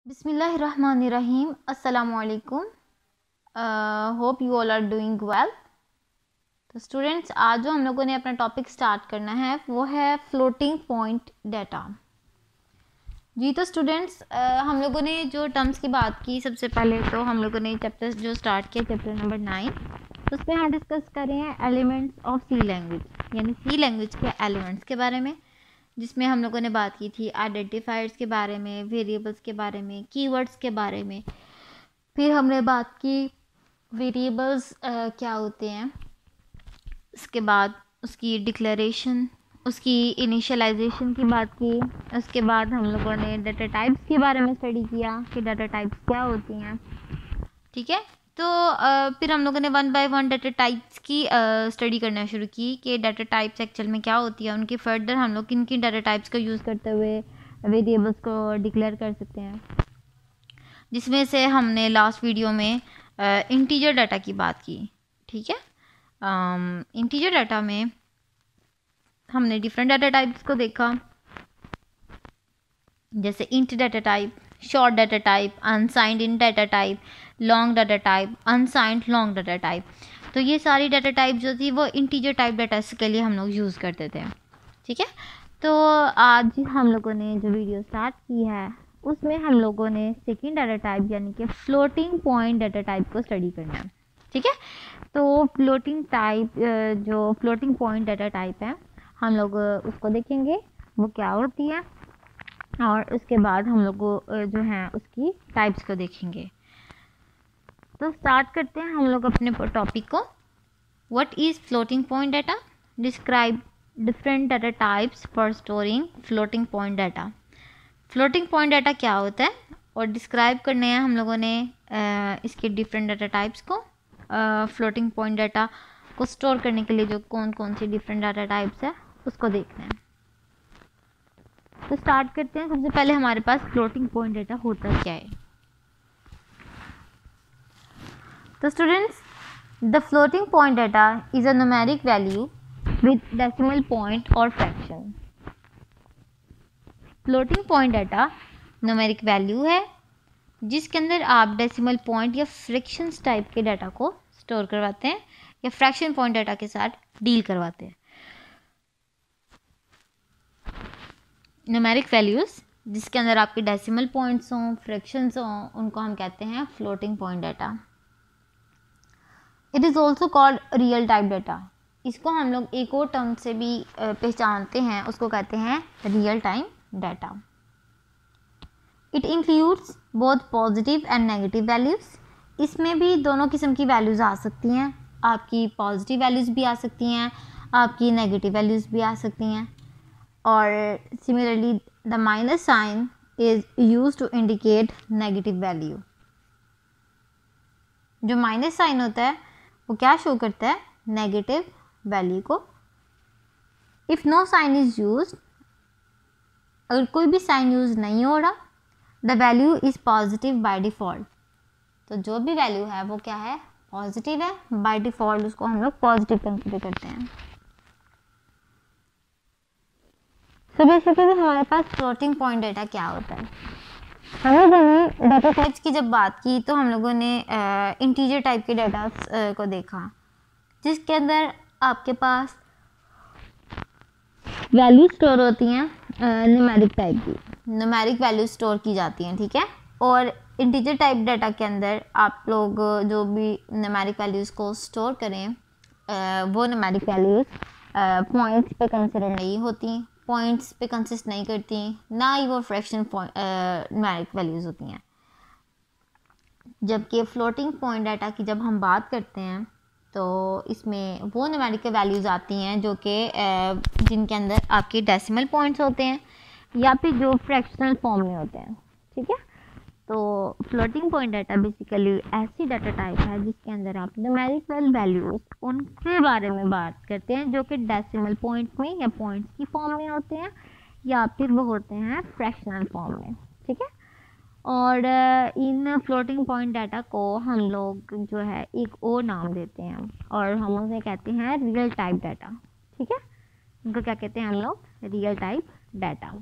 बिस्मिल्लाहिर्रहमानिर्रहीम। अस्सलामुअलैकुम। Hope you all are doing well. तो स्टूडेंट्स, आज जो हम लोगों ने अपना टॉपिक स्टार्ट करना है वो है फ्लोटिंग पॉइंट डाटा। जी तो स्टूडेंट्स, हम लोगों ने जो टर्म्स की बात की, सबसे पहले तो हम लोगों ने चैप्टर जो स्टार्ट किया चैप्टर नंबर 9, उसमें हम डिस्कस कर रहे हैं एलिमेंट्स ऑफ सी लैंग्वेज, यानी सी लैंग्वेज के एलिमेंट्स के बारे में, जिसमें हम लोगों ने बात की थी आइडेंटिफायर्स के बारे में, वेरिएबल्स के बारे में, कीवर्ड्स के बारे में। फिर हमने बात की वेरिएबल्स क्या होते हैं, उसके बाद उसकी डिक्लेरेशन, उसकी इनिशियलाइजेशन की बात की। उसके बाद हम लोगों ने डाटा टाइप्स के बारे में स्टडी किया कि डाटा टाइप्स क्या होती हैं। ठीक है, तो फिर हम लोगों ने one by one data types की स्टडी करना शुरू की कि डाटा टाइप्स एक्चुअल में क्या होती है, उनकी फर्दर हम लोग किन किन डाटा टाइप्स को यूज़ करते हुए वेरिएबल्स को डिक्लेयर कर सकते हैं। जिसमें से हमने लास्ट वीडियो में इंटीजर डाटा की बात की। ठीक है, इंटीजर डाटा में हमने डिफरेंट डाटा टाइप्स को देखा, जैसे int data type, short data type, unsigned int data type, long data type, unsigned long data type. तो ये सारी डाटा टाइप जो थी वो इंटीजर टाइप डाटा के लिए हम लोग यूज़ करते थे। ठीक है, तो आज हम लोगों ने जो वीडियो स्टार्ट की है उसमें हम लोगों ने सेकेंड डाटा टाइप यानी कि फ्लोटिंग पॉइंट डाटा टाइप को स्टडी करना है। ठीक है, तो फ्लोटिंग टाइप जो फ्लोटिंग पॉइंट डाटा टाइप है हम लोग उसको देखेंगे वो क्या होती है, और उसके बाद हम लोग जो है उसकी टाइप्स को देखेंगे। तो स्टार्ट करते हैं हम लोग अपने टॉपिक को। What is floating point data? Describe different data types for storing floating point data. Floating point data क्या होता है और डिस्क्राइब करने हैं हम लोगों ने इसके डिफरेंट डाटा टाइप्स को। फ्लोटिंग पॉइंट डाटा को स्टोर करने के लिए जो कौन कौन सी डिफरेंट डाटा टाइप्स है उसको देखना है। तो स्टार्ट करते हैं। सबसे पहले हमारे पास फ्लोटिंग पॉइंट डाटा होता क्या है। तो students, the floating point data is a numeric value with decimal point और fraction. Floating point data numeric value है जिसके अंदर आप डेसिमल पॉइंट या फ्रैक्शंस टाइप के डाटा को स्टोर करवाते हैं या फ्रैक्शन पॉइंट डाटा के साथ डील करवाते हैं। न्यूमेरिक वैल्यूज़ जिसके अंदर आपके डेसिमल पॉइंट्स हों, फ्रैक्शंस हों, उनको हम कहते हैं floating point data. It is also called real type data. इसको हम लोग एक और टर्म से भी पहचानते हैं, उसको कहते हैं real time data. It includes both positive and negative values. इसमें भी दोनों किस्म की वैल्यूज़ आ सकती हैं, आपकी पॉजिटिव वैल्यूज़ भी आ सकती हैं, आपकी नेगेटिव वैल्यूज़ भी आ सकती हैं। और similarly the minus sign is use to indicate negative value. जो माइनस साइन होता है वो क्या शो करता है? नेगेटिव वैल्यू को। If no sign is use, अगर कोई भी साइन यूज नहीं हो रहा, the value is positive by default. तो जो भी वैल्यू है वो क्या है? पॉजिटिव है, बाय डिफ़ॉल्ट उसको हम लोग पॉजिटिव कंसीडर करते हैं। तो बेसिकली हमारे पास फ्लोटिंग पॉइंट डाटा क्या होता है। हम लोगों ने डाटा टाइप्स की जब बात की तो हम लोगों ने इंटीजर टाइप के डाटा को देखा, जिसके अंदर आपके पास वैल्यू स्टोर होती हैं न्यूमेरिक टाइप की, न्यूमेरिक वैल्यू स्टोर की जाती हैं। ठीक है, और इंटीजर टाइप डाटा के अंदर आप लोग जो भी न्यूमेरिक वैल्यूज़ को स्टोर करें वो न्यूमेरिक वैल्यूज़ पॉइंट्स पे कंसिडर नहीं होती, पॉइंट्स पे कंसिस्ट नहीं करती, ना ही वो फ्रैक्शन न्यूमेरिक वैल्यूज़ होती हैं। जबकि फ्लोटिंग पॉइंट डाटा की जब हम बात करते हैं तो इसमें वो न्यूमेरिक वैल्यूज़ आती हैं जो कि जिनके अंदर आपके डेसिमल पॉइंट्स होते हैं या फिर जो फ्रैक्शनल फॉर्म में होते हैं। ठीक है, तो फ्लोटिंग पॉइंट डाटा बेसिकली ऐसी डाटा टाइप है जिसके अंदर आप न्यूमेरिकल वैल्यूज़ उनके बारे में बात करते हैं जो कि डेसिमल पॉइंट में या पॉइंट्स की फॉर्म में होते हैं या फिर वो होते हैं फ्रैक्शनल फॉर्म में। ठीक है, और इन फ्लोटिंग पॉइंट डाटा को हम लोग जो है एक और नाम देते हैं और हम उसे कहते हैं रियल टाइप डाटा। ठीक है, उनको क्या कहते हैं हम लोग? Real type data.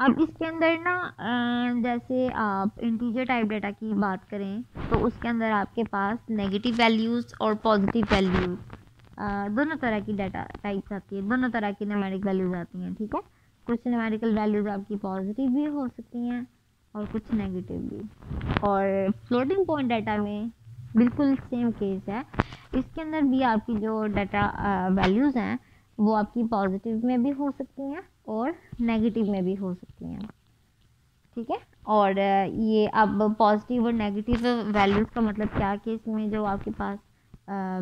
अब इसके अंदर ना जैसे आप इंटीजर टाइप डाटा की बात करें तो उसके अंदर आपके पास नेगेटिव वैल्यूज़ और पॉजिटिव वैल्यूज़ दोनों तरह की डाटा टाइप्स आती है, दोनों तरह की न्यूमेरिक वैल्यूज़ आती हैं, ठीक है। कुछ न्यूमेरिकल वैल्यूज़ आपकी पॉजिटिव भी हो सकती हैं और कुछ नेगेटिव भी। और फ्लोटिंग पॉइंट डाटा में बिल्कुल सेम केस है, इसके अंदर भी आपकी जो डाटा वैल्यूज़ हैं वो आपकी पॉजिटिव में भी हो सकती हैं और नेगेटिव में भी हो सकती हैं, ठीक है। और ये अब पॉजिटिव और नेगेटिव वैल्यूज़ का मतलब क्या कि इसमें जो आपके पास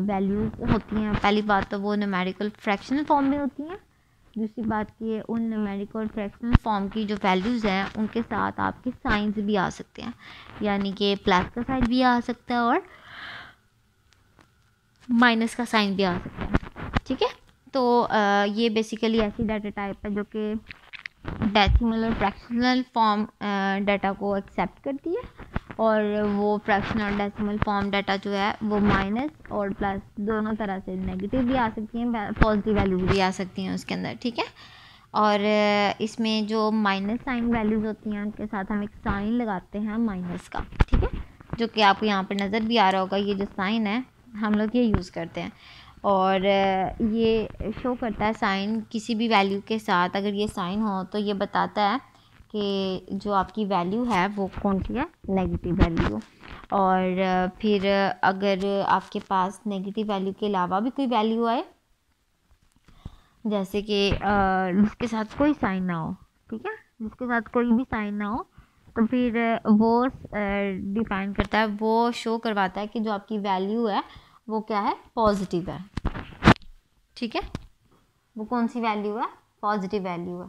वैल्यूज़ होती हैं, पहली बात तो वो न्यूमेरिकल फ्रैक्शनल फॉर्म में होती हैं, दूसरी बात कि उन न्यूमेरिकल फ्रैक्शनल फॉर्म की जो वैल्यूज़ हैं उनके साथ आपके साइंस भी आ सकते हैं, यानी कि प्लस का साइन भी आ सकता है और माइनस का साइन भी आ सकता है, ठीक है। तो ये बेसिकली ऐसी डाटा टाइप है जो कि डेसिमल और फ्रैक्शनल फॉर्म डाटा को एक्सेप्ट करती है, और वो फ्रैक्शनल और डेसिमल फॉर्म डाटा जो है वो माइनस और प्लस दोनों तरह से नेगेटिव भी आ सकती हैं, पॉजिटिव वैल्यूज भी आ सकती हैं उसके अंदर, ठीक है। और इसमें जो माइनस साइन वैल्यूज़ होती हैं उनके साथ हम एक साइन लगाते हैं माइनस का, ठीक है, जो कि आपको यहाँ पर नज़र भी आ रहा होगा। ये जो साइन है हम लोग ये यूज़ करते हैं, और ये शो करता है साइन किसी भी वैल्यू के साथ अगर ये साइन हो तो ये बताता है कि जो आपकी वैल्यू है वो कौन सी है, नेगेटिव वैल्यू। और फिर अगर आपके पास नेगेटिव वैल्यू के अलावा भी कोई वैल्यू आए, जैसे कि जिसके साथ कोई साइन ना हो, ठीक है, जिसके साथ कोई भी साइन ना हो, तो फिर वो डिफाइन करता है, वो शो करवाता है कि जो आपकी वैल्यू है वो क्या है, पॉजिटिव है, ठीक है। वो कौन सी वैल्यू है, पॉजिटिव वैल्यू है,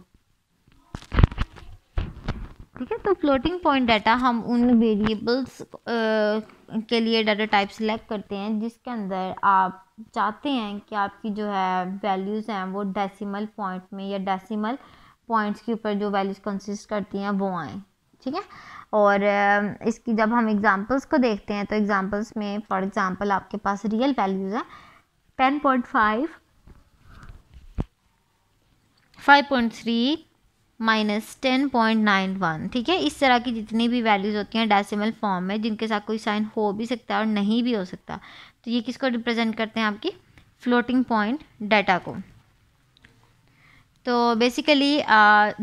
ठीक है। तो फ्लोटिंग पॉइंट डाटा हम उन वेरिएबल्स के लिए डाटा टाइप सेलेक्ट करते हैं जिसके अंदर आप चाहते हैं कि आपकी जो है वैल्यूज़ हैं वो डेसिमल पॉइंट में या डेसिमल पॉइंट्स के ऊपर जो वैल्यूज़ कंसिस्ट करती हैं वो आएँ, ठीक है। और इसकी जब हम एग्जांपल्स को देखते हैं तो एग्जांपल्स में फॉर एग्जांपल आपके पास रियल वैल्यूज़ हैं 10.5, 5.3 माइनस 10.91, ठीक है। इस तरह की जितनी भी वैल्यूज़ होती हैं डेसिमल फॉर्म में जिनके साथ कोई साइन हो भी सकता है और नहीं भी हो सकता, तो ये किसको रिप्रेजेंट करते हैं, आपकी फ्लोटिंग पॉइंट डाटा को। तो बेसिकली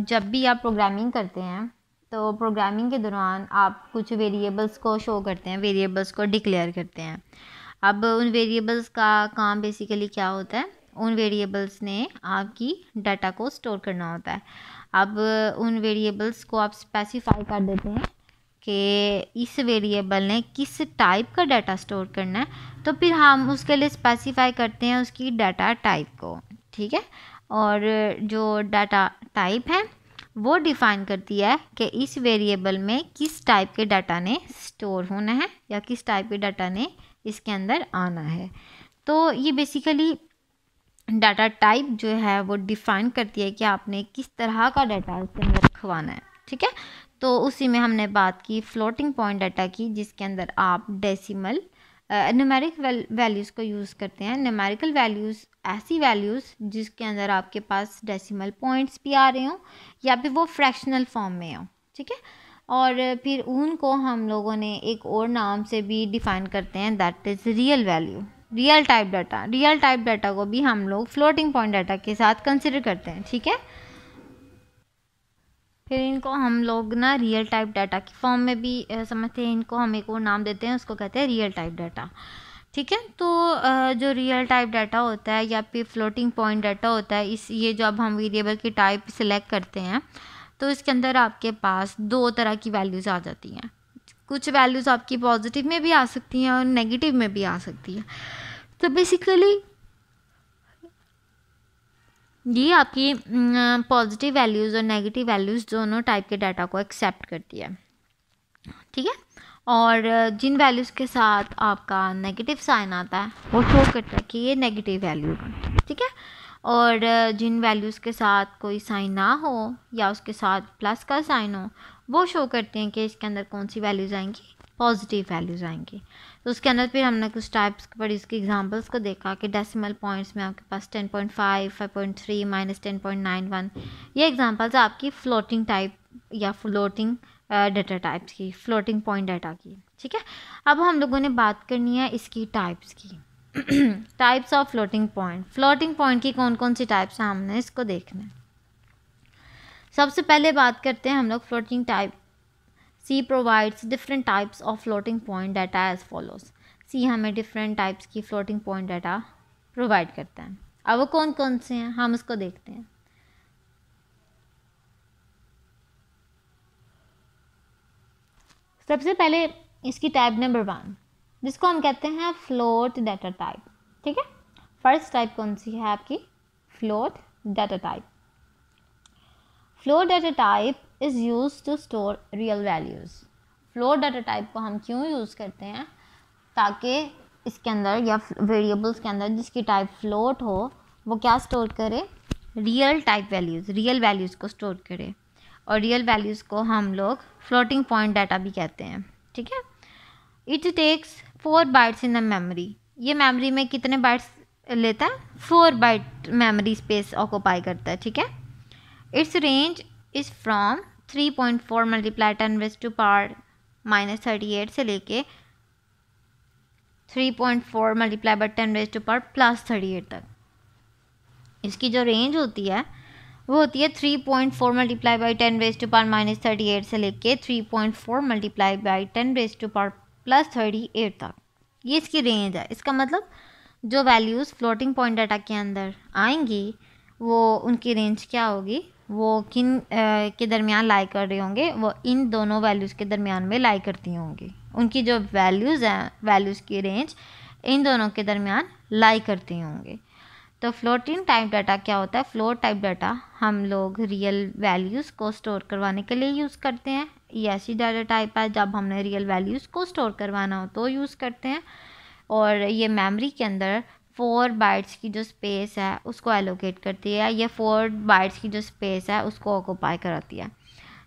जब भी आप प्रोग्रामिंग करते हैं तो प्रोग्रामिंग के दौरान आप कुछ वेरिएबल्स को शो करते हैं, वेरिएबल्स को डिक्लेयर करते हैं। अब उन वेरिएबल्स का काम बेसिकली क्या होता है, उन वेरिएबल्स ने आपकी डाटा को स्टोर करना होता है। अब उन वेरिएबल्स को आप स्पेसिफाई कर देते हैं कि इस वेरिएबल ने किस टाइप का डाटा स्टोर करना है, तो फिर हम उसके लिए स्पेसिफाई करते हैं उसकी डाटा टाइप को, ठीक है। और जो डाटा टाइप है वो डिफ़ाइन करती है कि इस वेरिएबल में किस टाइप के डाटा ने स्टोर होना है या किस टाइप के डाटा ने इसके अंदर आना है। तो ये बेसिकली डाटा टाइप जो है वो डिफ़ाइन करती है कि आपने किस तरह का डाटा इसके अंदर रखवाना है, ठीक है। तो उसी में हमने बात की फ्लोटिंग पॉइंट डाटा की, जिसके अंदर आप डेसिमल न्यूमेरिक वैल्यूज़ को यूज़ करते हैं। न्यूमेरिकल वैल्यूज़ ऐसी वैल्यूज़ जिसके अंदर आपके पास डेसिमल पॉइंट्स भी आ रहे हों या फिर वो फ्रैक्शनल फॉर्म में हो, ठीक है। और फिर उनको हम लोगों ने एक और नाम से भी डिफ़ाइन करते हैं, that is real value, real type data. Real type data को भी हम लोग फ्लोटिंग पॉइंट डाटा के साथ कंसिडर करते हैं, ठीक है। फिर इनको हम लोग ना रियल टाइप डाटा की फॉर्म में भी समझते हैं, इनको हम एक और नाम देते हैं, उसको कहते हैं रियल टाइप डाटा, ठीक है। तो जो रियल टाइप डाटा होता है या फिर फ्लोटिंग पॉइंट डाटा होता है, इस ये जब हम वेरिएबल की टाइप सिलेक्ट करते हैं तो इसके अंदर आपके पास दो तरह की वैल्यूज़ आ जाती हैं। कुछ वैल्यूज़ आपकी पॉजिटिव में भी आ सकती हैं और नेगेटिव में भी आ सकती हैं। तो बेसिकली ये आपकी पॉजिटिव वैल्यूज़ और नेगेटिव वैल्यूज़ दोनों टाइप के डाटा को एक्सेप्ट करती है, ठीक है। और जिन वैल्यूज़ के साथ आपका नेगेटिव साइन आता है वो शो करता है कि ये नेगेटिव वैल्यू है, ठीक है। और जिन वैल्यूज़ के साथ कोई साइन ना हो या उसके साथ प्लस का साइन हो वो शो करते हैं कि इसके अंदर कौन सी वैल्यूज़ आएंगी, पॉजिटिव वैल्यूज़ आएंगी। तो उसके अंदर फिर हमने कुछ टाइप्स पढ़ी, इसके एग्जांपल्स को देखा कि डेसिमल पॉइंट्स में आपके पास 10.5, 5.3, -10.91, ये एग्जांपल्स आपकी फ्लोटिंग टाइप या फ्लोटिंग डाटा टाइप्स की, फ्लोटिंग पॉइंट डाटा की। ठीक है, अब हम लोगों ने बात करनी है इसकी टाइप्स की। Types of floating point. Floating point की कौन कौन सी टाइप्स हैं, हमने इसको देखना है। सबसे पहले बात करते हैं हम लोग floating type. C provides different types of floating point data as follows. C हमें डिफरेंट टाइप्स की फ्लोटिंग पॉइंट डाटा प्रोवाइड करता है। अब वो कौन कौन से हैं हम उसको देखते हैं। सबसे पहले इसकी टाइप नंबर 1, जिसको हम कहते हैं फ्लोट डाटा टाइप। ठीक है, फर्स्ट टाइप कौन सी है आपकी, float data type. Float data type is use to store real values. Float data type को हम क्यों यूज़ करते हैं, ताकि इसके अंदर या वेरिएबल्स के अंदर जिसकी टाइप फ्लोट हो वो क्या स्टोर करे, real type values, real values को स्टोर करे। और रियल वैल्यूज़ को हम लोग फ्लोटिंग पॉइंट डाटा भी कहते हैं। ठीक है, it takes 4 bytes in the memory. ये मेमोरी में कितने बाइट्स लेता है, 4 बाइट मेमोरी स्पेस ऑक्यूपाई करता है। ठीक है, it's range is from 3.4 multiply 10⁻⁻38 से लेके 3.4 मल्टीप्लाई बाई 10⁻+38 तक। इसकी जो रेंज होती है वो होती है 3.4 मल्टीप्लाई बाई 10⁻⁻38 से लेके 3.4 मल्टीप्लाई बाई 10⁻+38 तक। ये इसकी रेंज है। इसका मतलब जो वैल्यूज़ फ्लोटिंग पॉइंट डाटा के अंदर आएंगी वो उनकी रेंज क्या होगी, वो किन के दरमियान लाई कर रहे होंगे, वो इन दोनों वैल्यूज़ के दरमियान में लाई करती होंगी। उनकी जो वैल्यूज़ हैं, वैल्यूज़ की रेंज इन दोनों के दरमियान लाई करती होंगे। तो फ्लोटिंग टाइप डाटा क्या होता है, फ्लोट टाइप डाटा हम लोग रियल वैल्यूज़ को स्टोर करवाने के लिए यूज़ करते हैं। ये ऐसी डाटा टाइप है जब हमने रियल वैल्यूज़ को स्टोर करवाना हो तो यूज़ करते हैं। और ये मेमोरी के अंदर 4 बाइट्स की जो स्पेस है उसको एलोकेट करती है, या 4 बाइट्स की जो स्पेस है उसको ऑक्यूपाई कराती है।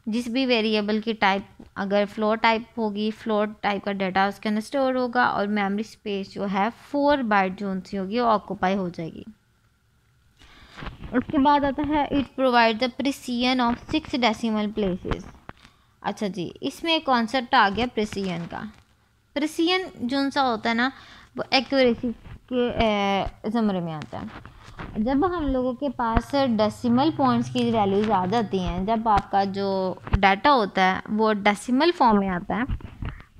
जिस भी वेरिएबल की टाइप अगर फ्लोट टाइप होगी, फ्लोट टाइप का डाटा उसके अंदर स्टोर होगा और मेमोरी स्पेस जो है 4 बाइट जो सी होगी वो ऑक्यूपाई हो जाएगी। उसके बाद आता है it provide the precision of 6 decimal places. अच्छा जी, इसमें एक कॉन्सेप्ट आ गया प्रिसीजन का। प्रिसीजन जो सा होता है ना वो एक्यूरेसी के ज़मरे में आता है। जब हम लोगों के पास डेसिमल पॉइंट्स की वैल्यूज़ आ जाती हैं, जब आपका जो डाटा होता है वो डेसिमल फॉर्म में आता है,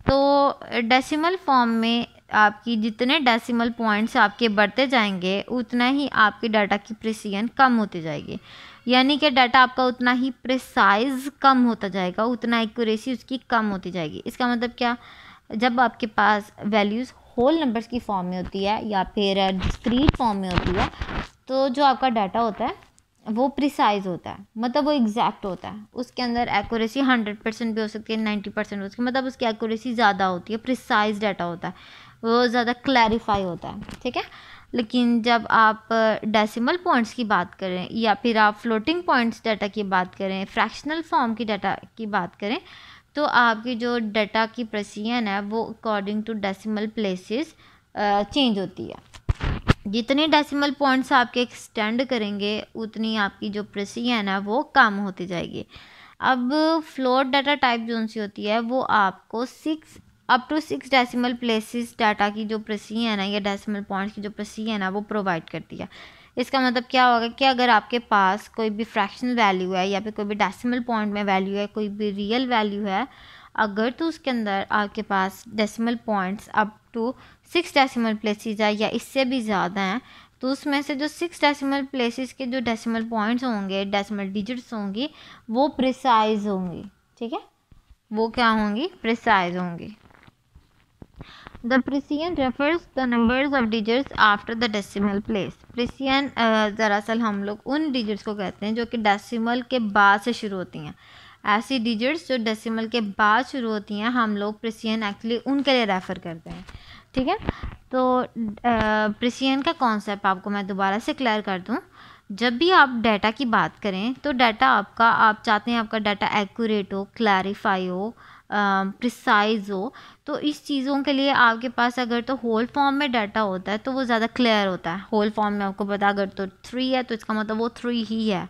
तो डेसिमल फॉर्म में आपकी जितने डेसिमल पॉइंट्स आपके बढ़ते जाएंगे उतना ही आपकी डाटा की प्रिसीजन कम होती जाएगी। यानी कि डाटा आपका उतना ही प्रिसाइज कम होता जाएगा, उतना एक्यूरेसी उसकी कम होती जाएगी। इसका मतलब क्या, जब आपके पास वैल्यूज़ होल नंबर्स की फॉर्म में होती है या फिर डिस्क्रीट फॉर्म में होती है, तो जो आपका डाटा होता है वो प्रिसाइज होता है, मतलब वो एग्जैक्ट होता है। उसके अंदर एक्यूरेसी 100% भी हो सकती है, 90% हो सकती है, मतलब उसकी एक्यूरेसी ज़्यादा होती है, प्रिसाइज डाटा होता है, वो ज़्यादा क्लैरिफाई होता है। ठीक है, लेकिन जब आप डेसिमल पॉइंट्स की बात करें या फिर आप फ्लोटिंग पॉइंट्स डाटा की बात करें, फ्रैक्शनल फॉर्म की डाटा की बात करें, तो आपकी जो डाटा की प्रिसीजन है वो according to decimal places change होती है। जितने डेसिमल पॉइंट्स आपके एक्सटेंड करेंगे उतनी आपकी जो प्रिसीजन है वो कम होती जाएगी। अब फ्लोट डाटा टाइप जो सी होती है वो आपको 6 डेसिमल प्लेसेस डाटा की जो प्रिसीजन है या डेसिमल पॉइंट्स की जो प्रिसीजन है वो प्रोवाइड करती है। इसका मतलब क्या होगा कि अगर आपके पास कोई भी फ्रैक्शनल वैल्यू है या फिर कोई भी डेसिमल पॉइंट में वैल्यू है, कोई भी रियल वैल्यू है, अगर तो उसके अंदर आपके पास decimal points up to 6 decimal places है या इससे भी ज़्यादा हैं, तो उसमें से जो 6 डेसिमल प्लेसेस के जो डेसिमल पॉइंट्स होंगे, डेसिमल डिजिट्स होंगी, वो प्रिसाइज होंगी। ठीक है, वो क्या होंगी, प्रिसाइज होंगी। The precision refers the numbers of digits after the decimal place. Precision दरअसल हम लोग उन डिजिट्स को कहते हैं जो कि डेसिमल के बाद से शुरू होती हैं। ऐसी डिजिट्स जो डेसिमल के बाद शुरू होती हैं हम लोग प्रिसीजन एक्चुअली उनके लिए रेफ़र करते हैं। ठीक है, तो प्रिसीजन का कॉन्सेप्ट आपको मैं दोबारा से क्लियर कर दूं। जब भी आप डाटा की बात करें तो डाटा आपका, आप चाहते हैं आपका डाटा एक्यूरेट हो, क्लैरिफाई हो, प्रिसाइज हो, तो इस चीज़ों के लिए आपके पास अगर तो होल फॉर्म में डाटा होता है तो वो ज़्यादा क्लियर होता है। होल फॉर्म में आपको पता अगर तो 3 है तो इसका मतलब वो 3 ही है,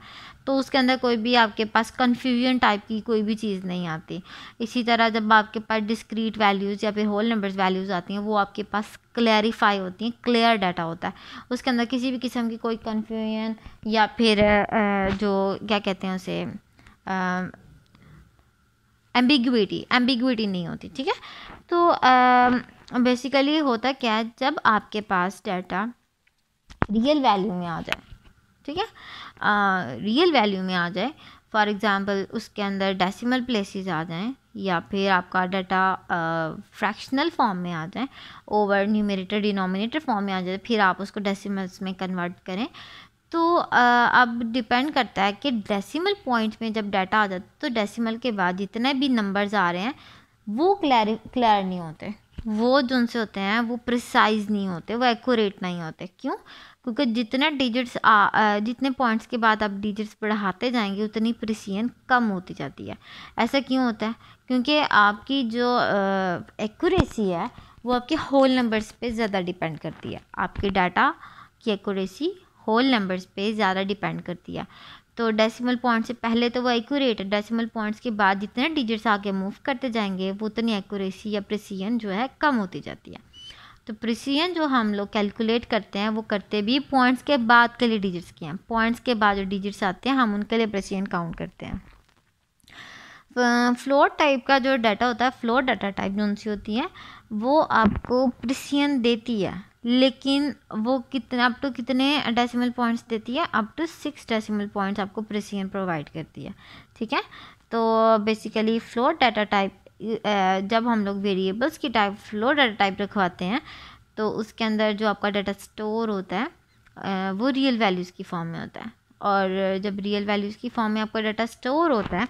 तो उसके अंदर कोई भी आपके पास कन्फ्यूजन टाइप की कोई भी चीज़ नहीं आती। इसी तरह जब आपके पास डिस्क्रीट वैल्यूज़ या फिर होल नंबर्स वैल्यूज़ आती हैं वो आपके पास क्लैरिफाई होती हैं, क्लियर डाटा होता है, उसके अंदर किसी भी किस्म की कोई कन्फ्यूजन या फिर जो क्या कहते हैं उसे एम्बिग्विटी नहीं होती। ठीक है, तो बेसिकली होता क्या है, जब आपके पास डाटा रियल वैल्यू में आ जाए, ठीक है, रियल वैल्यू में आ जाए, फॉर एग्ज़ाम्पल उसके अंदर डेसिमल प्लेसेस आ जाएं या फिर आपका डाटा फ्रैक्शनल फॉर्म में आ जाए, ओवर न्यूमरेटर डिनोमिनेटर फॉर्म में आ जाए, फिर आप उसको डेसिमल्स में कन्वर्ट करें, तो अब डिपेंड करता है कि डेसिमल पॉइंट में जब डाटा आ जाता है तो डेसिमल के बाद जितने भी नंबर्स आ रहे हैं वो क्लियर नहीं होते, वो जो उनसे होते हैं वो प्रिसाइज नहीं होते, वो एक्यूरेट नहीं होते। क्यों? क्योंकि जितने डिजिट्स जितने पॉइंट्स के बाद आप डिजिट्स बढ़ाते जाएंगे उतनी प्रिसीजन कम होती जाती है। ऐसा क्यों होता है? क्योंकि आपकी जो एक्यूरेसी है वो आपके होल नंबर्स पे ज़्यादा डिपेंड करती है, आपके डाटा की एक्यूरेसी होल नंबर्स पे ज़्यादा डिपेंड करती है। तो डेसिमल पॉइंट से पहले तो वो एक्यूरेट है, डेसिमल पॉइंट्स के बाद जितने डिजिट्स आगे मूव करते जाएंगे वो उतनी एक्यूरेसी या प्रिसीजन जो है कम होती जाती है। तो प्रिसीजन जो हम लोग कैलकुलेट करते हैं वो करते भी पॉइंट्स के बाद के लिए डिजिट्स के हैं, पॉइंट्स के बाद जो डिजिट्स आते हैं हम उनके लिए प्रिसीजन काउंट करते हैं। फ्लोट टाइप का जो डाटा होता है, फ्लोट डाटा टाइप जो उनसी होती है वो आपको प्रिसीजन देती है, लेकिन वो कितना अप टू कितने डेसिमल पॉइंट्स देती है? अप टू 6 डेसिमल पॉइंट्स आपको प्रिसीजन प्रोवाइड करती है। ठीक है, तो बेसिकली फ्लोट डाटा टाइप, जब हम लोग वेरिएबल्स की टाइप फ्लोट डाटा टाइप रखवाते हैं तो उसके अंदर जो आपका डाटा स्टोर होता है वो रियल वैल्यूज़ की फॉर्म में होता है, और जब रियल वैल्यूज़ की फॉर्म में आपका डाटा स्टोर होता है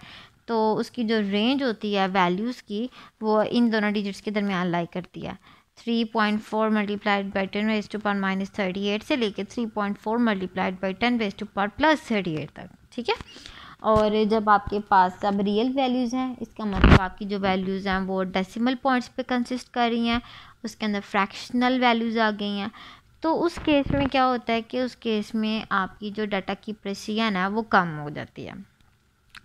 तो उसकी जो रेंज होती है वैल्यूज़ की वो इन दोनों डिजिट्स के दरमियान लाई करती है। 3.4 multiplied by 10 raise to power minus 38 से लेके 3.4 multiplied by 10 raise to power plus 38 तक। ठीक है, और जब आपके पास अब रियल वैल्यूज़ हैं इसका मतलब आपकी जो वैल्यूज़ हैं वो डेसिमल पॉइंट्स पे कंसिस्ट कर रही हैं, उसके अंदर फ्रैक्शनल वैल्यूज़ आ गई हैं, तो उस केस में क्या होता है कि उस केस में आपकी जो डाटा की प्रिसीजन है वो कम हो जाती है,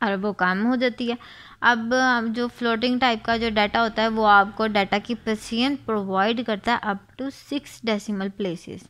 और वो कम हो जाती है। अब जो फ्लोटिंग टाइप का जो डाटा होता है वो आपको डाटा की प्रिसीजन प्रोवाइड करता है अप टू 6 डेसिमल प्लेसेस।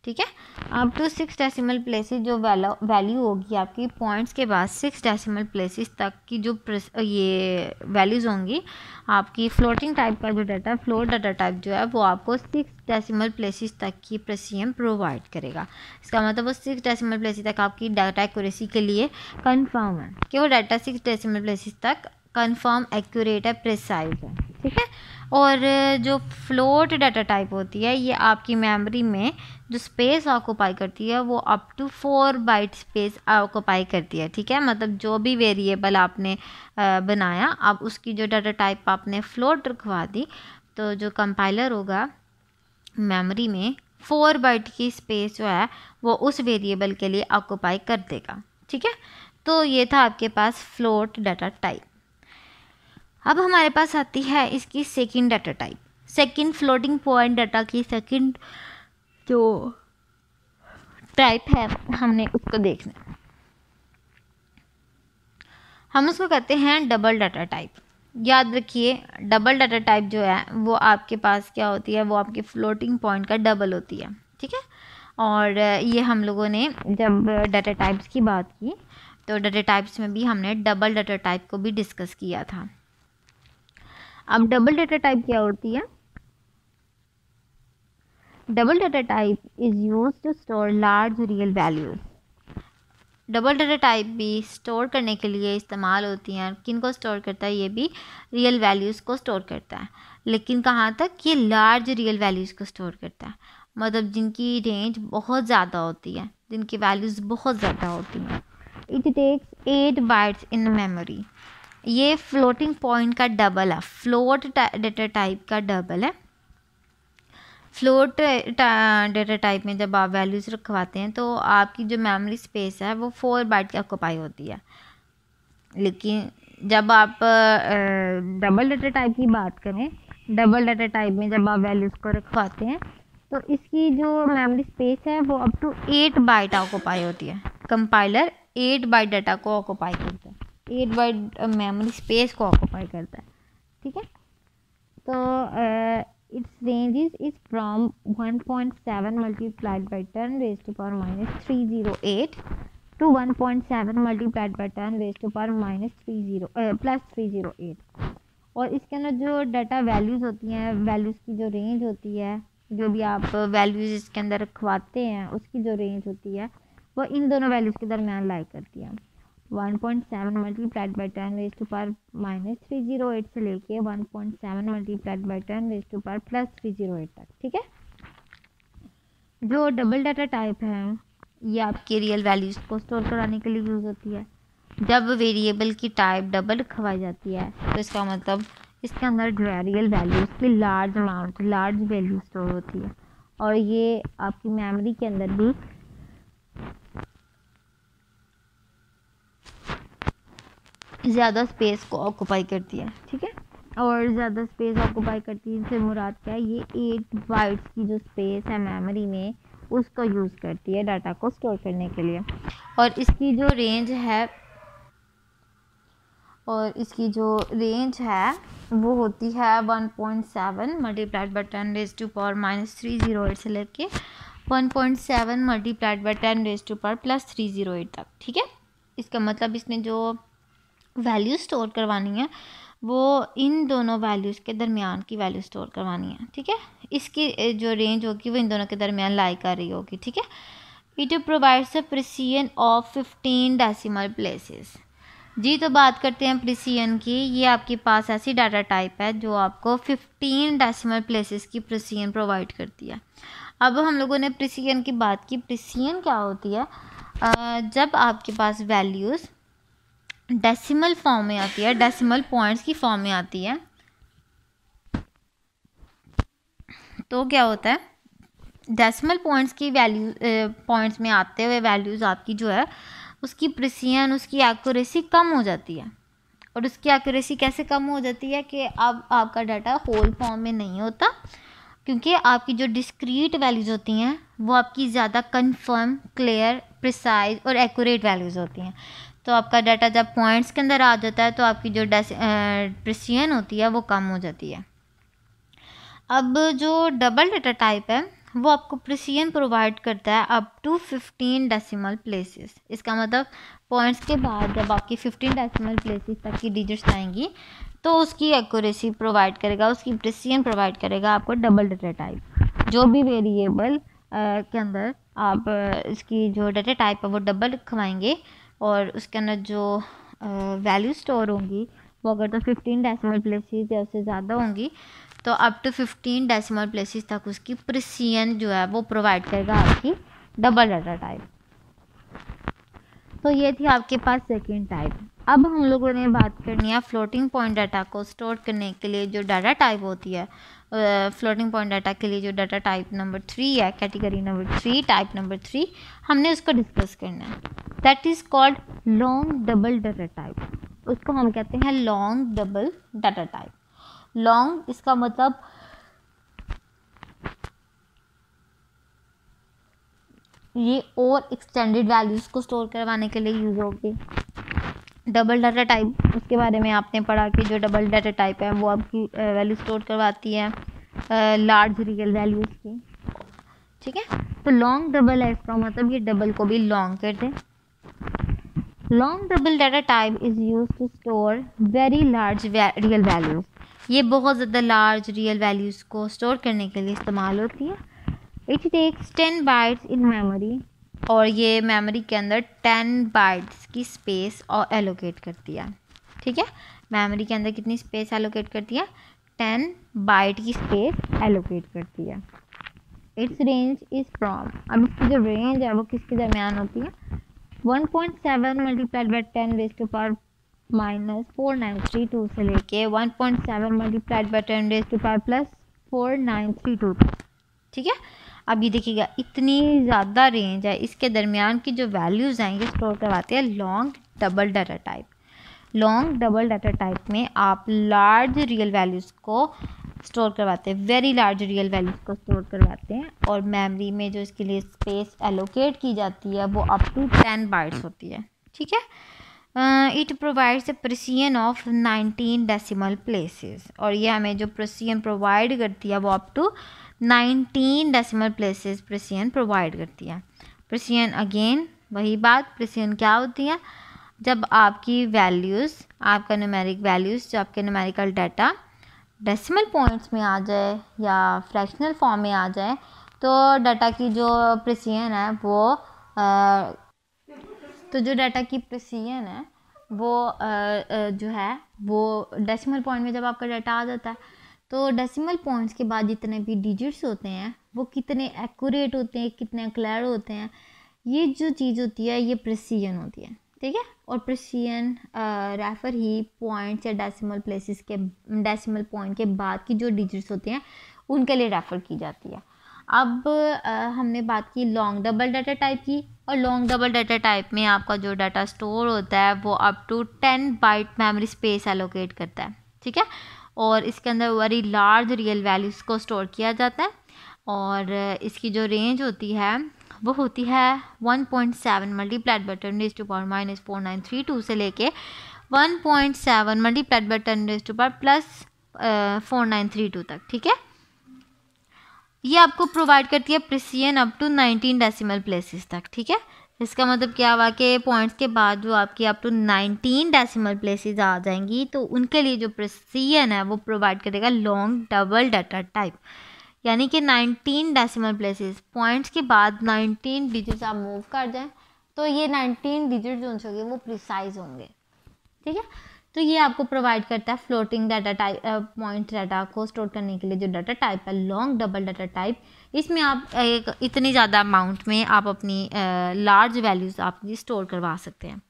ठीक है, अप टू 6 डेसिमल प्लेसेस जो वैल्यू होगी आपकी पॉइंट्स के बाद 6 डेसिमल प्लेसेस तक की जो ये वैल्यूज़ होंगी आपकी फ्लोटिंग टाइप का जो डाटा, फ्लोट डाटा टाइप जो है वो आपको 6 डेसिमल प्लेसेस तक की प्रिसीजन प्रोवाइड करेगा। इसका मतलब वो 6 डेसिमल प्लेसेस तक आपकी डाटा एक्यूरेसी के लिए कंफर्म है कि वो डाटा 6 डेसिमल प्लेसेस तक कंफर्म, एक्यूरेट है, प्रिसाइज है। ठीक है, और जो फ्लोट डाटा टाइप होती है ये आपकी मेमोरी में जो स्पेस ऑक्यूपाई करती है वो up to 4 byte space occupy करती है। ठीक है, मतलब जो भी वेरिएबल आपने बनाया, अब उसकी जो डाटा टाइप आपने फ्लोट रखवा दी तो जो कंपाइलर होगा मेमोरी में 4 बाइट की स्पेस जो है वो उस वेरिएबल के लिए ऑक्यूपाई कर देगा। ठीक है, तो ये था आपके पास फ्लोट डाटा टाइप। अब हमारे पास आती है इसकी second data type, second floating point data की सेकंड जो टाइप है हमने उसको देखना है, हम उसको कहते हैं डबल डाटा टाइप। याद रखिए डबल डाटा टाइप जो है वो आपके पास क्या होती है, वो आपकी फ्लोटिंग पॉइंट का डबल होती है। ठीक है, और ये हम लोगों ने जब डाटा टाइप्स की बात की तो डाटा टाइप्स में भी हमने डबल डाटा टाइप को भी डिस्कस किया था। अब डबल डाटा टाइप क्या होती है? Double data type is used to store large real values. Double data type भी स्टोर करने के लिए इस्तेमाल होती हैं। किन को स्टोर करता है? ये भी रियल वैल्यूज़ को स्टोर करता है, लेकिन कहाँ तक? ये लार्ज रियल वैल्यूज़ को स्टोर करता है, मतलब जिनकी रेंज बहुत ज़्यादा होती है, जिनकी वैल्यूज़ बहुत ज़्यादा होती हैं। It takes 8 bytes in memory. ये फ्लोटिंग पॉइंट का डबल है, फ्लोट डाटा टाइप का डबल है। फ्लोट डेटा टाइप में जब आप वैल्यूज़ रखवाते हैं तो आपकी जो मेमोरी स्पेस है वो 4 बाइट की ऑक्यूपाई होती है। लेकिन जब आप डबल डेटा टाइप की बात करें, डबल डेटा टाइप में जब आप वैल्यूज़ को रखवाते हैं तो इसकी जो मेमोरी स्पेस है वो अप टू 8 बाइट ऑक्यूपाई होती है। कंपाइलर 8 बाइट डाटा को ऑक्यूपाई करता है, 8 बाइट मेमोरी स्पेस को ऑक्यूपाई करता है। ठीक है, तो its ranges is from 1.7 multiplied by 10 raised to power -308 to 1.7 multiplied by 10 raised to power +308। और इसके अंदर जो डाटा वैल्यूज़ होती हैं, वैल्यूज़ की जो रेंज होती है, जो भी आप वैल्यूज़ इसके अंदर रखवाते हैं उसकी जो रेंज होती है वो इन दोनों वैल्यूज़ के दरमियान लाई करती है। 1.7 multiplied by 10 raised to power -308 से लेके 1.7 multiplied by 10 raised to power +308 तक। ठीक है, जो डबल डाटा टाइप है ये आपके रियल वैल्यूज़ को स्टोर कराने के लिए यूज़ होती है। जब वेरिएबल की टाइप डबल रखवाई जाती है तो इसका मतलब इसके अंदर जो है रियल वैल्यूज़ की large amount, large value store होती है और ये आपकी मेमोरी के अंदर भी ज़्यादा स्पेस को ऑक्यूपाई करती है। ठीक है, और ज़्यादा स्पेस ऑक्यूपाई करती है, इनसे मुराद क्या है, ये 8 बाइट्स की जो स्पेस है मेमोरी में उसको यूज़ करती है डाटा को स्टोर करने के लिए। और इसकी जो रेंज है वो होती है 1.7 multiplied by 10 raised to power -308 से लेके 1.7 multiplied by 10 raised to power +308 तक। ठीक है, इसका मतलब इसने जो वैल्यू स्टोर करवानी है वो इन दोनों वैल्यूज़ के दरमियान की वैल्यू स्टोर करवानी है। ठीक है, इसकी जो रेंज होगी वो इन दोनों के दरमियान लाई कर रही होगी। ठीक है, it provides a precision of 15 decimal places. जी, तो बात करते हैं प्रिसीजन की। ये आपके पास ऐसी डाटा टाइप है जो आपको 15 डेसिमल प्लेसेस की प्रिसीजन प्रोवाइड करती है। अब हम लोगों ने प्रिसीजन की बात की। प्रिसीजन क्या होती है? जब आपके पास वैल्यूज़ डेसिमल फॉर्म में आती है, डेसिमल पॉइंट्स की फॉर्म में आती है, तो क्या होता है, डेसिमल पॉइंट्स की वैल्यू पॉइंट्स में आते हुए वैल्यूज़ आपकी जो है उसकी प्रिसीजन, उसकी एक्यूरेसी कम हो जाती है। और उसकी एक्यूरेसी कैसे कम हो जाती है कि अब आपका डाटा होल फॉर्म में नहीं होता, क्योंकि आपकी जो डिस्क्रीट वैल्यूज़ होती हैं वो आपकी ज़्यादा कंफर्म, क्लियर, प्रिसाइज और एक्यूरेट वैल्यूज़ होती हैं। तो आपका डाटा जब पॉइंट्स के अंदर आ जाता है तो आपकी जो प्रिसीजन होती है वो कम हो जाती है। अब जो डबल डाटा टाइप है वो आपको प्रिसीजन प्रोवाइड करता है अप टू 15 डेसिमल प्लेसेस। इसका मतलब पॉइंट्स के बाद जब आपकी 15 डेसिमल प्लेसेस तक की डिजिट्स आएंगी तो उसकी एक्यूरेसी प्रोवाइड करेगा, उसकी प्रिसीजन प्रोवाइड करेगा आपको डबल डाटा टाइप। जो भी वेरिएबल के अंदर आप इसकी जो डाटा टाइप है वो डबल रखवाएंगे और उसके अंदर जो वैल्यू स्टोर होंगी वो अगर तो 15 डेसिमल प्लेसेस या उससे ज़्यादा होंगी तो अप टू 15 डेसिमल प्लेसेस तक उसकी प्रिसीजन जो है वो प्रोवाइड करेगा आपकी डबल डाटा टाइप। तो ये थी आपके पास सेकंड टाइप। अब हम लोगों ने बात करनी है फ्लोटिंग पॉइंट डाटा को स्टोर करने के लिए जो डाटा टाइप होती है। फ्लोटिंग पॉइंट डाटा के लिए जो डाटा टाइप नंबर 3 है, कैटेगरी नंबर 3, टाइप नंबर 3, हमने उसको डिस्कस करना है। That is called long double data type. उसको हम कहते हैं long double data type. Long इसका मतलब ये और एक्सटेंडेड वैल्यूज़ को स्टोर करवाने के लिए यूज़ होगी। डबल डाटा टाइप, उसके बारे में आपने पढ़ा कि जो डबल डाटा टाइप है वो आपकी वैल्यू स्टोर करवाती है लार्ज रियल वैल्यूज़ की। ठीक है, तो लॉन्ग डबल है, इसका मतलब ये डबल को भी लॉन्ग कर दें। Long double data type is use to store very large real values. ये बहुत ज़्यादा लार्ज रियल वैल्यूज़ को स्टोर करने के लिए इस्तेमाल होती है। It takes 10 bytes in memory, और ये मेमोरी के अंदर 10 बाइट्स की स्पेस और एलोकेट करती है। ठीक है, मेमोरी के अंदर कितनी स्पेस एलोकेट करती है? 10 बाइट की स्पेस एलोकेट करती है। इट्स रेंज इज़ फ्रॉम, अब इसकी जो रेंज है वो किसके दरमियान होती है? 1.7 multiplied by 10 raised to power -4932 से लेके 1.7 multiplied by 10 raised to power +4932 तक। ठीक है। अब ये देखिएगा इतनी ज़्यादा रेंज है, इसके दरमियान की जो वैल्यूज़ हैं ये स्टोर करवाते हैं long double data type. Long double data type में आप लार्ज रियल वैल्यूज़ को स्टोर करवाते हैं, वेरी लार्ज रियल वैल्यूज़ को स्टोर करवाते हैं, और मेमोरी में जो इसके लिए स्पेस एलोकेट की जाती है वो अप टू 10 बाइट्स होती है। ठीक है। It provides a precision of 19 decimal places, और ये हमें जो प्रेसिजन प्रोवाइड करती है वो up to 19 decimal places precision provide करती है। प्रेसिजन अगेन वही बात, प्रेसिजन क्या होती है, जब आपकी वैल्यूज़, आपका न्यूमेरिक वैल्यूज़, जो आपके न्यूमेरिकल डाटा डेसिमल पॉइंट्स में आ जाए या फ्रैक्शनल फॉर्म में आ जाए, तो डाटा की जो प्रेसिजन है वो जो डाटा की प्रेसिजन है वो जो है वो डेसिमल पॉइंट में जब आपका डाटा आ जाता है, तो डेसिमल पॉइंट्स के बाद जितने भी डिजिट्स होते हैं वो कितने एक्यूरेट होते हैं, कितने क्लियर होते हैं, ये जो चीज़ होती है ये प्रेसिजन होती है। ठीक है। और प्रेसिजन रेफर ही पॉइंट्स या डेसिमल प्लेसेस के, डेसिमल पॉइंट के बाद की जो डिजिट्स होते हैं उनके लिए रेफ़र की जाती है। अब हमने बात की लॉन्ग डबल डाटा टाइप की, और लॉन्ग डबल डाटा टाइप में आपका जो डाटा स्टोर होता है वो up to 10 byte memory space allocate करता है। ठीक है। और इसके अंदर वेरी लार्ज रियल वैल्यूज़ को स्टोर किया जाता है, और इसकी जो रेंज होती है वो होती है 1.7 मल्टीप्लाइड बाय 10⁻⁻4932 से लेके 1.7 मल्टीप्लाइड बाय 10⁻+4932 तक। ठीक है। ये आपको प्रोवाइड करती है precision up to 19 decimal places तक। ठीक है। इसका मतलब क्या हुआ कि पॉइंट्स के बाद जो आपकी अप टू 19 डेसिमल प्लेसेस आ जाएंगी, तो उनके लिए जो प्रेसिजन है वो प्रोवाइड करेगा लॉन्ग डबल डाटा टाइप, यानी कि 19 डेसिमल प्लेसेस, पॉइंट्स के बाद 19 डिजिट्स आप मूव कर जाएं तो ये 19 डिजिट जो होंगे वो प्रिसाइज होंगे। ठीक है। तो ये आपको प्रोवाइड करता है floating data type, point data को स्टोर करने के लिए जो डाटा टाइप है लॉन्ग डबल डाटा टाइप। इसमें आप एक इतनी ज़्यादा अमाउंट में आप अपनी लार्ज वैल्यूज़ आप स्टोर करवा सकते हैं।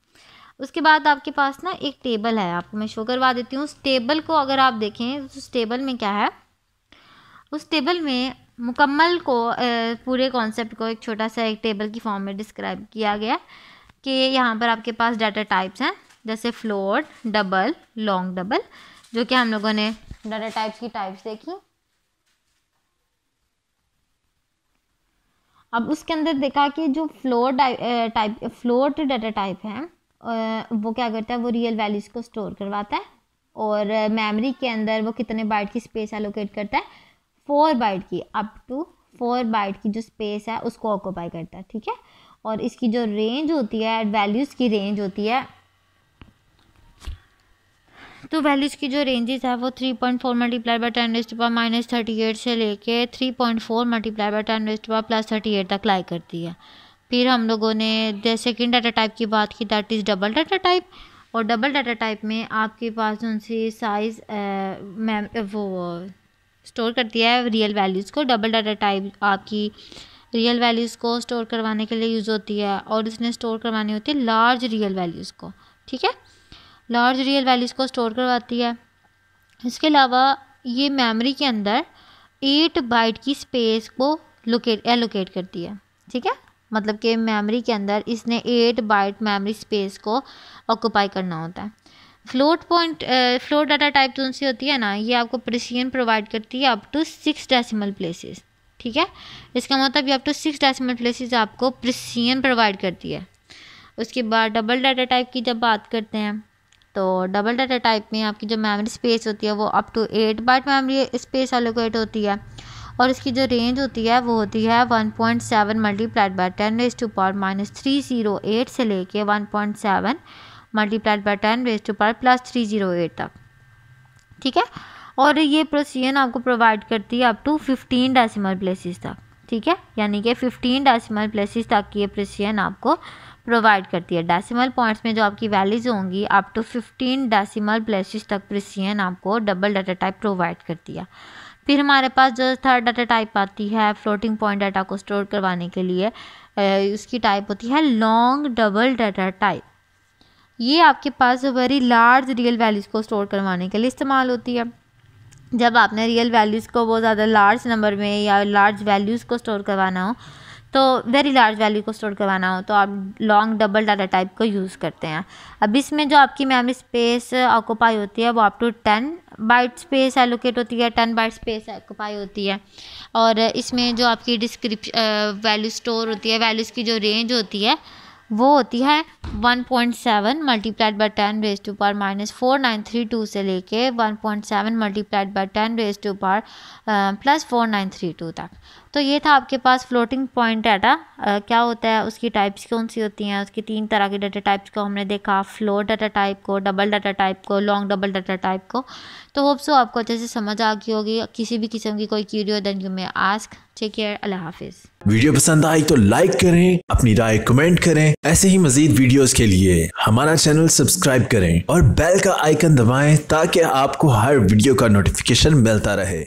उसके बाद आपके पास ना एक टेबल है, आपको मैं शो करवा देती हूँ। उस टेबल को अगर आप देखें, उस टेबल में क्या है, उस टेबल में मुकम्मल को पूरे कॉन्सेप्ट को एक छोटा सा एक टेबल की फॉर्म में डिस्क्राइब किया गया कि यहाँ पर आपके पास डाटा टाइप्स हैं, जैसे फ्लोट, डबल, लॉन्ग डबल, जो कि हम लोगों ने डाटा टाइप्स की टाइप्स देखी। अब उसके अंदर देखा कि जो फ्लोट डाटा टाइप है वो क्या करता है, वो रियल वैल्यूज़ को स्टोर करवाता है, और मेमोरी के अंदर वो कितने बाइट की स्पेस एलोकेट करता है, 4 बाइट की, अप टू 4 बाइट की जो स्पेस है उसको ऑक्यूपाई करता है। ठीक है। और इसकी जो रेंज होती है, वैल्यूज़ की रेंज होती है, तो वैल्यूज़ की जो रेंजेस है वो 3.4 मल्टीप्लाई बाय 10⁻⁻38 से लेके 3.4 मल्टीप्लाई बाय 10⁻+38 तक लाई करती है। फिर हम लोगों ने सेकेंड डाटा टाइप की बात की, that is double data type. और डबल डाटा टाइप में आपके पास उनसे साइज़ वो स्टोर करती है रियल वैल्यूज़ को। डबल डाटा टाइप आपकी रियल वैल्यूज़ को स्टोर करवाने के लिए यूज़ होती है, और उसने स्टोर करवानी होती है लार्ज रियल वैल्यूज़ को। ठीक है। लार्ज रियल वैल्यूज़ को स्टोर करवाती है। इसके अलावा ये मेमोरी के अंदर 8 बाइट की स्पेस को एलोकेट करती है। ठीक है। मतलब कि मेमोरी के अंदर इसने 8 बाइट मेमोरी स्पेस को ऑक्यूपाई करना होता है। फ्लोट डाटा टाइप जो सी होती है ना, ये आपको प्रेसिजन प्रोवाइड करती है अप टू 6 डेसिमल प्लेसेस। ठीक है। इसका मतलब ये अप टू 6 डेसिमल प्लेसेस आपको प्रेसिजन प्रोवाइड करती है। उसके बाद डबल डाटा टाइप की जब बात करते हैं, तो डबल डाटा टाइप में आपकी जो मेमोरी स्पेस होती है वो up to 8 byte memory space allocate होती है, और इसकी जो रेंज होती है वो होती है 1.7 मल्टीप्लाइड बाय 10⁻³ से लेके 1.7 मल्टीप्लाइड बाय 10⁻+308 तक। ठीक है। और ये प्रेसिजन आपको प्रोवाइड करती है अप टू 15 डेसिमल प्लेसेस तक। ठीक है। यानी कि 15 डेसिमल प्लेसेस तक की ये प्रेसिजन आपको प्रोवाइड करती है। डेसिमल पॉइंट्स में जो आपकी वैल्यूज़ होंगी अप टू 15 डेसिमल प्लेसेस तक प्रेसिजन आपको डबल डाटा टाइप प्रोवाइड करती है। फिर हमारे पास जो थर्ड डाटा टाइप आती है फ्लोटिंग पॉइंट डाटा को स्टोर करवाने के लिए, उसकी टाइप होती है लॉन्ग डबल डाटा टाइप। ये आपके पास वेरी लार्ज रियल वैल्यूज़ को स्टोर करवाने के लिए इस्तेमाल होती है। जब आपने रियल वैल्यूज़ को बहुत ज़्यादा लार्ज नंबर में या लार्ज वैल्यूज़ को स्टोर करवाना हो, तो वेरी लार्ज वैल्यू को स्टोर करवाना हो, तो आप लॉन्ग डबल डाटा टाइप को यूज़ करते हैं। अब इसमें जो आपकी मेमोरी स्पेस ऑक्यूपाई होती है वो up to 10 byte space allocate होती है, 10 बाइट स्पेस ऑक्यूपाई होती है। और इसमें जो आपकी वैल्यू स्टोर होती है, वैल्यूज़ की जो रेंज होती है वो होती है 1.7 multiplied by 10 raise to power minus 4932 से लेके 1.7 multiplied by 10 raise to power plus 4932 तक। तो ये था आपके पास फ्लोटिंग पॉइंट डाटा क्या होता है, उसकी टाइप्स कौन सी होती हैं, उसकी 3 तरह के डाटा टाइप्स को हमने देखा, फ्लोट डाटा टाइप को, डबल डाटा टाइप को, लॉन्ग डबल डाटा टाइप को। तो होप सो आपको अच्छे से समझ आ गई होगी। किसी भी किस्म की कोई क्यूरी हो then you may ask. Take care, अल्लाह हाफिज़। वीडियो पसंद आई तो लाइक करें, अपनी राय कमेंट करें। ऐसे ही मजीद वीडियोस के लिए हमारा चैनल सब्सक्राइब करें और बेल का आइकन दबाएं ताकि आपको हर वीडियो का नोटिफिकेशन मिलता रहे।